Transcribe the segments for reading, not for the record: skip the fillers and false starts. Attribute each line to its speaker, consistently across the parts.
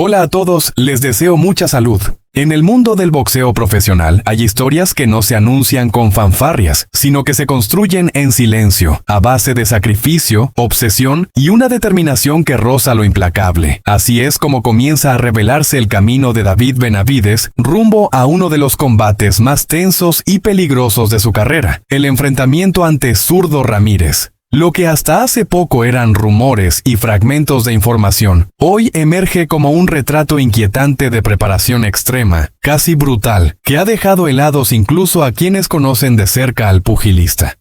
Speaker 1: Hola a todos, les deseo mucha salud. En el mundo del boxeo profesional hay historias que no se anuncian con fanfarrias, sino que se construyen en silencio, a base de sacrificio, obsesión y una determinación que roza lo implacable. Así es como comienza a revelarse el camino de David Benavides rumbo a uno de los combates más tensos y peligrosos de su carrera, el enfrentamiento ante Zurdo Ramírez. Lo que hasta hace poco eran rumores y fragmentos de información, hoy emerge como un retrato inquietante de preparación extrema, casi brutal, que ha dejado helados incluso a quienes conocen de cerca al pugilista.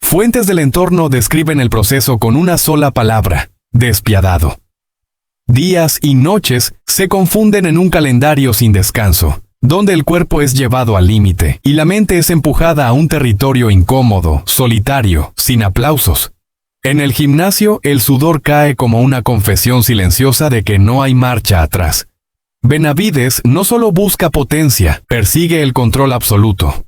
Speaker 1: Fuentes del entorno describen el proceso con una sola palabra: despiadado. Días y noches se confunden en un calendario sin descanso, donde el cuerpo es llevado al límite y la mente es empujada a un territorio incómodo, solitario, sin aplausos. En el gimnasio, el sudor cae como una confesión silenciosa de que no hay marcha atrás. Benavides no solo busca potencia, persigue el control absoluto.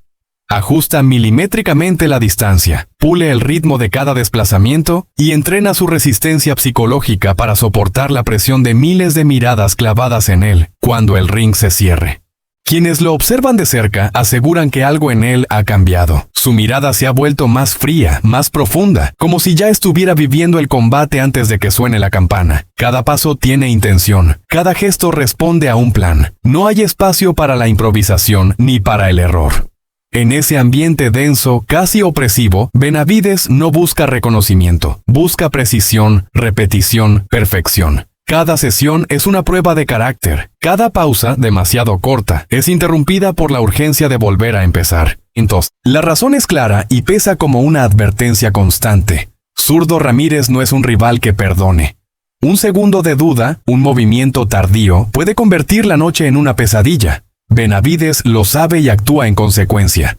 Speaker 1: Ajusta milimétricamente la distancia, pule el ritmo de cada desplazamiento y entrena su resistencia psicológica para soportar la presión de miles de miradas clavadas en él cuando el ring se cierre. Quienes lo observan de cerca aseguran que algo en él ha cambiado. Su mirada se ha vuelto más fría, más profunda, como si ya estuviera viviendo el combate antes de que suene la campana. Cada paso tiene intención, cada gesto responde a un plan. No hay espacio para la improvisación ni para el error. En ese ambiente denso, casi opresivo, Benavides no busca reconocimiento, busca precisión, repetición, perfección. Cada sesión es una prueba de carácter. Cada pausa, demasiado corta, es interrumpida por la urgencia de volver a empezar. Entonces, la razón es clara y pesa como una advertencia constante. Zurdo Ramírez no es un rival que perdone. Un segundo de duda, un movimiento tardío, puede convertir la noche en una pesadilla. Benavides lo sabe y actúa en consecuencia.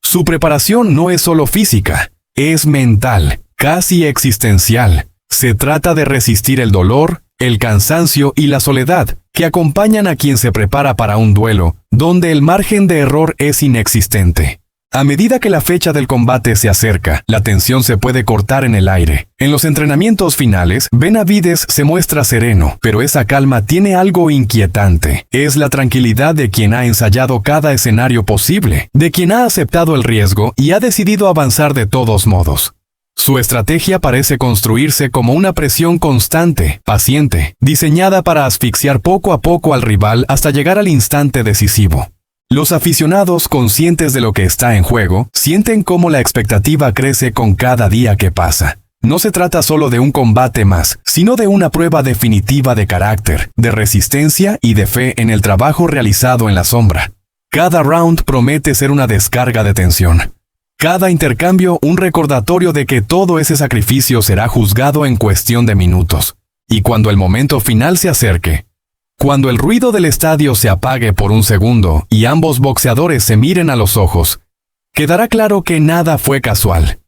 Speaker 1: Su preparación no es solo física, es mental, casi existencial. Se trata de resistir el dolor, el cansancio y la soledad que acompañan a quien se prepara para un duelo, donde el margen de error es inexistente. A medida que la fecha del combate se acerca, la tensión se puede cortar en el aire. En los entrenamientos finales, Benavides se muestra sereno, pero esa calma tiene algo inquietante. Es la tranquilidad de quien ha ensayado cada escenario posible, de quien ha aceptado el riesgo y ha decidido avanzar de todos modos. Su estrategia parece construirse como una presión constante, paciente, diseñada para asfixiar poco a poco al rival hasta llegar al instante decisivo. Los aficionados, conscientes de lo que está en juego, sienten cómo la expectativa crece con cada día que pasa. No se trata solo de un combate más, sino de una prueba definitiva de carácter, de resistencia y de fe en el trabajo realizado en la sombra. Cada round promete ser una descarga de tensión. Cada intercambio un recordatorio de que todo ese sacrificio será juzgado en cuestión de minutos. Y cuando el momento final se acerque, cuando el ruido del estadio se apague por un segundo y ambos boxeadores se miren a los ojos, quedará claro que nada fue casual.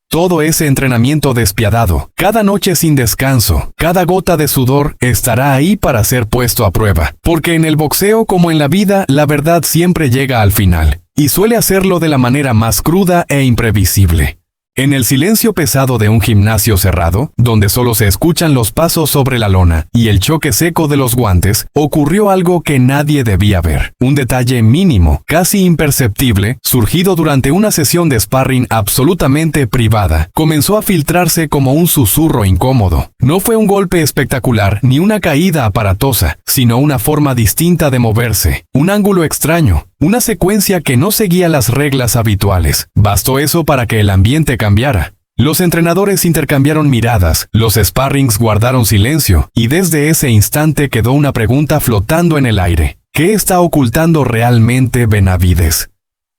Speaker 1: Todo ese entrenamiento despiadado, cada noche sin descanso, cada gota de sudor estará ahí para ser puesto a prueba. Porque en el boxeo como en la vida, la verdad siempre llega al final. Y suele hacerlo de la manera más cruda e imprevisible. En el silencio pesado de un gimnasio cerrado, donde solo se escuchan los pasos sobre la lona y el choque seco de los guantes, ocurrió algo que nadie debía ver. Un detalle mínimo, casi imperceptible, surgido durante una sesión de sparring absolutamente privada, comenzó a filtrarse como un susurro incómodo. No fue un golpe espectacular ni una caída aparatosa, sino una forma distinta de moverse, un ángulo extraño. Una secuencia que no seguía las reglas habituales. Bastó eso para que el ambiente cambiara. Los entrenadores intercambiaron miradas, los sparrings guardaron silencio, y desde ese instante quedó una pregunta flotando en el aire. ¿Qué está ocultando realmente Benavides?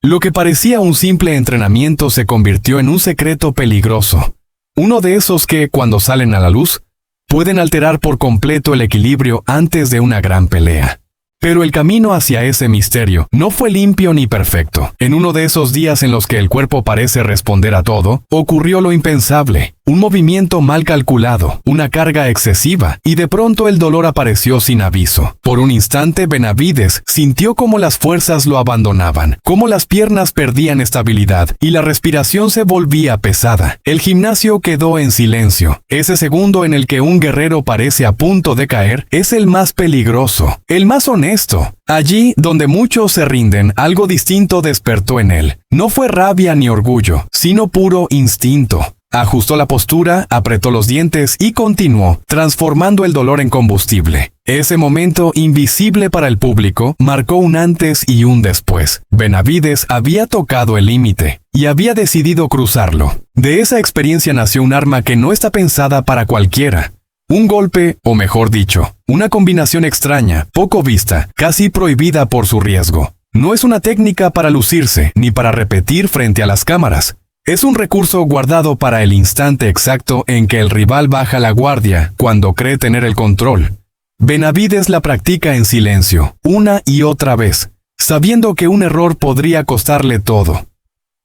Speaker 1: Lo que parecía un simple entrenamiento se convirtió en un secreto peligroso. Uno de esos que, cuando salen a la luz, pueden alterar por completo el equilibrio antes de una gran pelea. Pero el camino hacia ese misterio no fue limpio ni perfecto. En uno de esos días en los que el cuerpo parece responder a todo, ocurrió lo impensable. Un movimiento mal calculado, una carga excesiva, y de pronto el dolor apareció sin aviso. Por un instante Benavides sintió cómo las fuerzas lo abandonaban, cómo las piernas perdían estabilidad y la respiración se volvía pesada. El gimnasio quedó en silencio. Ese segundo en el que un guerrero parece a punto de caer es el más peligroso, el más honesto. Allí, donde muchos se rinden, algo distinto despertó en él. No fue rabia ni orgullo, sino puro instinto. Ajustó la postura, apretó los dientes y continuó, transformando el dolor en combustible. Ese momento, invisible para el público, marcó un antes y un después. Benavides había tocado el límite y había decidido cruzarlo. De esa experiencia nació un arma que no está pensada para cualquiera. Un golpe, o mejor dicho, una combinación extraña, poco vista, casi prohibida por su riesgo. No es una técnica para lucirse, ni para repetir frente a las cámaras. Es un recurso guardado para el instante exacto en que el rival baja la guardia cuando cree tener el control. Benavides la practica en silencio, una y otra vez, sabiendo que un error podría costarle todo.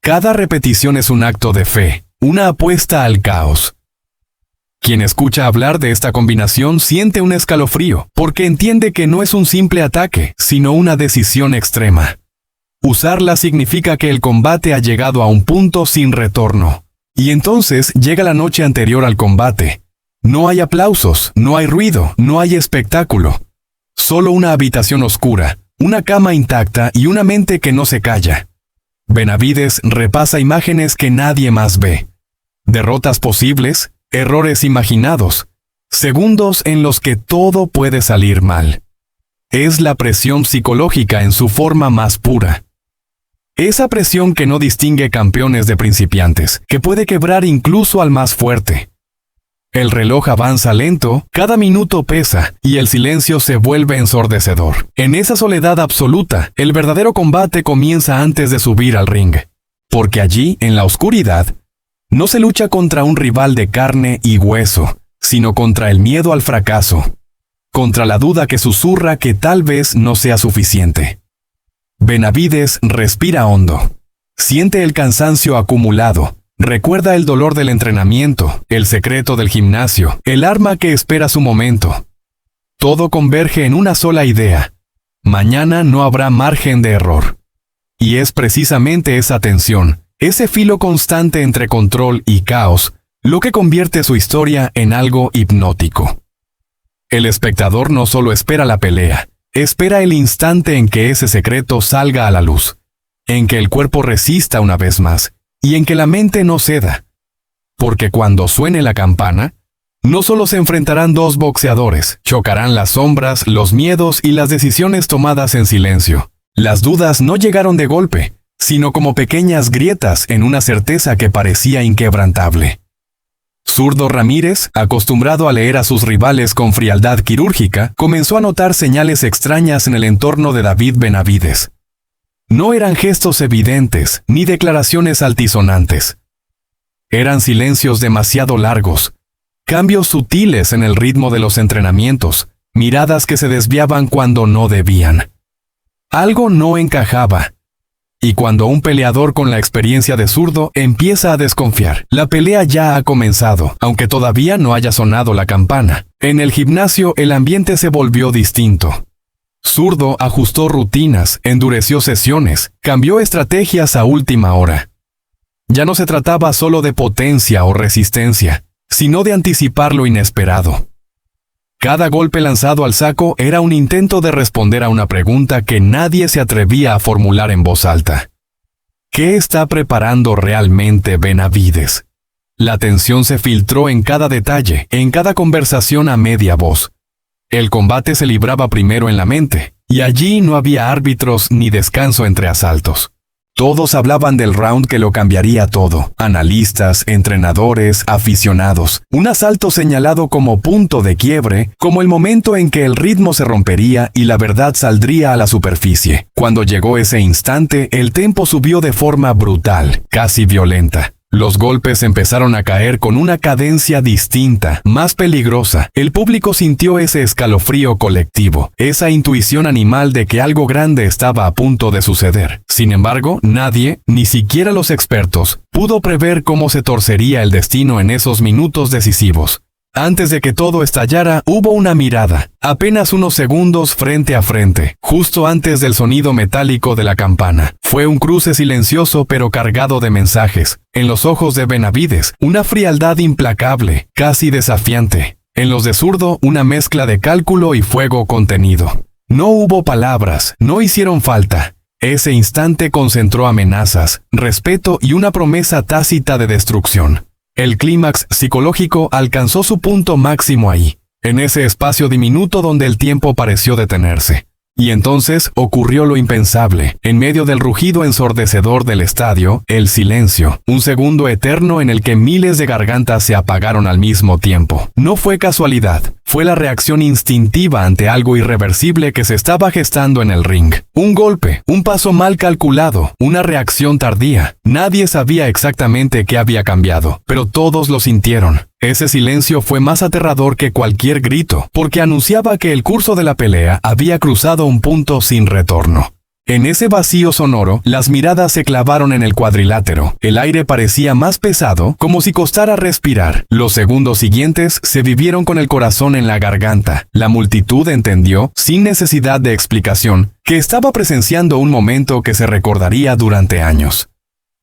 Speaker 1: Cada repetición es un acto de fe, una apuesta al caos. Quien escucha hablar de esta combinación siente un escalofrío, porque entiende que no es un simple ataque, sino una decisión extrema. Usarla significa que el combate ha llegado a un punto sin retorno. Y entonces llega la noche anterior al combate. No hay aplausos, no hay ruido, no hay espectáculo. Solo una habitación oscura, una cama intacta y una mente que no se calla. Benavides repasa imágenes que nadie más ve. Derrotas posibles, errores imaginados, segundos en los que todo puede salir mal. Es la presión psicológica en su forma más pura. Esa presión que no distingue campeones de principiantes, que puede quebrar incluso al más fuerte. El reloj avanza lento, cada minuto pesa, y el silencio se vuelve ensordecedor. En esa soledad absoluta, el verdadero combate comienza antes de subir al ring. Porque allí, en la oscuridad, no se lucha contra un rival de carne y hueso, sino contra el miedo al fracaso, contra la duda que susurra que tal vez no sea suficiente. Benavides respira hondo. Siente el cansancio acumulado. Recuerda el dolor del entrenamiento, el secreto del gimnasio, el arma que espera su momento. Todo converge en una sola idea. Mañana no habrá margen de error. Y es precisamente esa tensión, ese filo constante entre control y caos, lo que convierte su historia en algo hipnótico. El espectador no solo espera la pelea, espera el instante en que ese secreto salga a la luz, en que el cuerpo resista una vez más, y en que la mente no ceda. Porque cuando suene la campana, no solo se enfrentarán dos boxeadores, chocarán las sombras, los miedos y las decisiones tomadas en silencio. Las dudas no llegaron de golpe, sino como pequeñas grietas en una certeza que parecía inquebrantable. Zurdo Ramírez, acostumbrado a leer a sus rivales con frialdad quirúrgica, comenzó a notar señales extrañas en el entorno de David Benavides. No eran gestos evidentes, ni declaraciones altisonantes. Eran silencios demasiado largos, cambios sutiles en el ritmo de los entrenamientos, miradas que se desviaban cuando no debían. Algo no encajaba. Y cuando un peleador con la experiencia de Zurdo empieza a desconfiar, la pelea ya ha comenzado, aunque todavía no haya sonado la campana. En el gimnasio el ambiente se volvió distinto. Zurdo ajustó rutinas, endureció sesiones, cambió estrategias a última hora. Ya no se trataba solo de potencia o resistencia, sino de anticipar lo inesperado. Cada golpe lanzado al saco era un intento de responder a una pregunta que nadie se atrevía a formular en voz alta. ¿Qué está preparando realmente Benavides? La tensión se filtró en cada detalle, en cada conversación a media voz. El combate se libraba primero en la mente, y allí no había árbitros ni descanso entre asaltos. Todos hablaban del round que lo cambiaría todo. Analistas, entrenadores, aficionados. Un asalto señalado como punto de quiebre, como el momento en que el ritmo se rompería y la verdad saldría a la superficie. Cuando llegó ese instante, el tempo subió de forma brutal, casi violenta. Los golpes empezaron a caer con una cadencia distinta, más peligrosa. El público sintió ese escalofrío colectivo, esa intuición animal de que algo grande estaba a punto de suceder. Sin embargo, nadie, ni siquiera los expertos, pudo prever cómo se torcería el destino en esos minutos decisivos. Antes de que todo estallara, hubo una mirada, apenas unos segundos frente a frente, justo antes del sonido metálico de la campana. Fue un cruce silencioso pero cargado de mensajes. En los ojos de Benavides, una frialdad implacable, casi desafiante. En los de Zurdo, una mezcla de cálculo y fuego contenido. No hubo palabras, no hicieron falta. Ese instante concentró amenazas, respeto y una promesa tácita de destrucción. El clímax psicológico alcanzó su punto máximo ahí, en ese espacio diminuto donde el tiempo pareció detenerse. Y entonces ocurrió lo impensable. En medio del rugido ensordecedor del estadio, el silencio, un segundo eterno en el que miles de gargantas se apagaron al mismo tiempo. No fue casualidad, fue la reacción instintiva ante algo irreversible que se estaba gestando en el ring. Un golpe, un paso mal calculado, una reacción tardía. Nadie sabía exactamente qué había cambiado, pero todos lo sintieron. Ese silencio fue más aterrador que cualquier grito, porque anunciaba que el curso de la pelea había cruzado un punto sin retorno. En ese vacío sonoro, las miradas se clavaron en el cuadrilátero. El aire parecía más pesado, como si costara respirar. Los segundos siguientes se vivieron con el corazón en la garganta. La multitud entendió, sin necesidad de explicación, que estaba presenciando un momento que se recordaría durante años.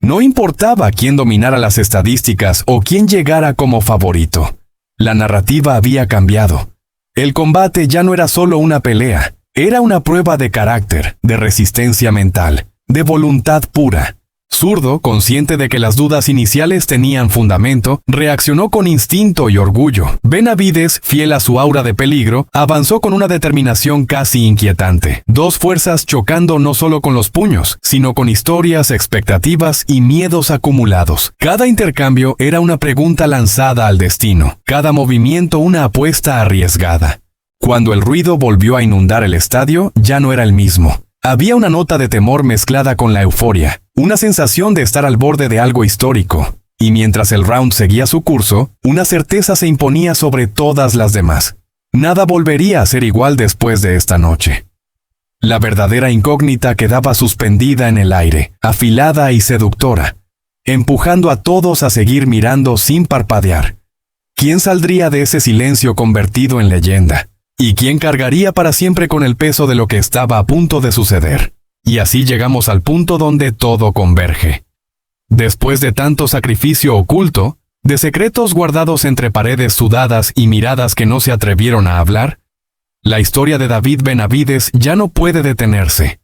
Speaker 1: No importaba quién dominara las estadísticas o quién llegara como favorito. La narrativa había cambiado. El combate ya no era solo una pelea, era una prueba de carácter, de resistencia mental, de voluntad pura. Zurdo, consciente de que las dudas iniciales tenían fundamento, reaccionó con instinto y orgullo. Benavides, fiel a su aura de peligro, avanzó con una determinación casi inquietante. Dos fuerzas chocando no solo con los puños, sino con historias, expectativas y miedos acumulados. Cada intercambio era una pregunta lanzada al destino, cada movimiento una apuesta arriesgada. Cuando el ruido volvió a inundar el estadio, ya no era el mismo. Había una nota de temor mezclada con la euforia, una sensación de estar al borde de algo histórico. Y mientras el round seguía su curso, una certeza se imponía sobre todas las demás. Nada volvería a ser igual después de esta noche. La verdadera incógnita quedaba suspendida en el aire, afilada y seductora, empujando a todos a seguir mirando sin parpadear. ¿Quién saldría de ese silencio convertido en leyenda? ¿Y quién cargaría para siempre con el peso de lo que estaba a punto de suceder? Y así llegamos al punto donde todo converge. Después de tanto sacrificio oculto, de secretos guardados entre paredes sudadas y miradas que no se atrevieron a hablar, la historia de David Benavides ya no puede detenerse.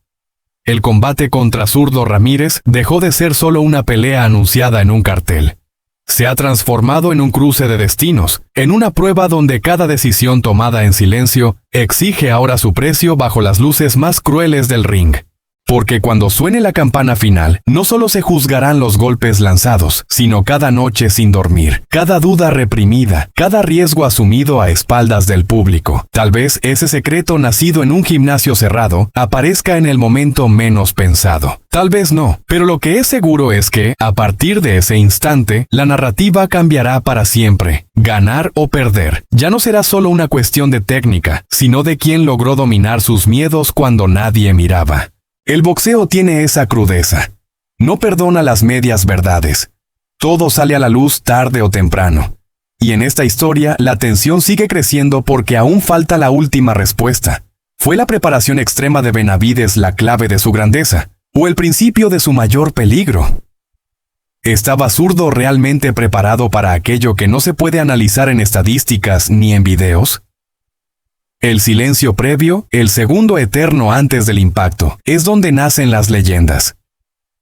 Speaker 1: El combate contra Zurdo Ramírez dejó de ser solo una pelea anunciada en un cartel. Se ha transformado en un cruce de destinos, en una prueba donde cada decisión tomada en silencio exige ahora su precio bajo las luces más crueles del ring. Porque cuando suene la campana final, no solo se juzgarán los golpes lanzados, sino cada noche sin dormir, cada duda reprimida, cada riesgo asumido a espaldas del público. Tal vez ese secreto nacido en un gimnasio cerrado aparezca en el momento menos pensado. Tal vez no, pero lo que es seguro es que, a partir de ese instante, la narrativa cambiará para siempre. Ganar o perder ya no será solo una cuestión de técnica, sino de quién logró dominar sus miedos cuando nadie miraba. El boxeo tiene esa crudeza. No perdona las medias verdades. Todo sale a la luz tarde o temprano. Y en esta historia, la tensión sigue creciendo porque aún falta la última respuesta. ¿Fue la preparación extrema de Benavides la clave de su grandeza? ¿O el principio de su mayor peligro? ¿Estaba Zurdo realmente preparado para aquello que no se puede analizar en estadísticas ni en videos? El silencio previo, el segundo eterno antes del impacto, es donde nacen las leyendas.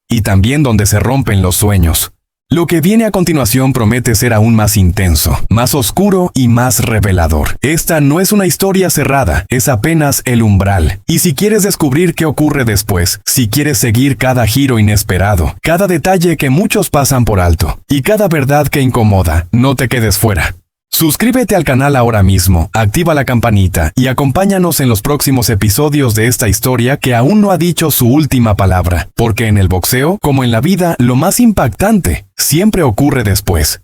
Speaker 1: Y también donde se rompen los sueños. Lo que viene a continuación promete ser aún más intenso, más oscuro y más revelador. Esta no es una historia cerrada, es apenas el umbral. Y si quieres descubrir qué ocurre después, si quieres seguir cada giro inesperado, cada detalle que muchos pasan por alto, y cada verdad que incomoda, no te quedes fuera. Suscríbete al canal ahora mismo, activa la campanita y acompáñanos en los próximos episodios de esta historia que aún no ha dicho su última palabra, porque en el boxeo, como en la vida, lo más impactante siempre ocurre después.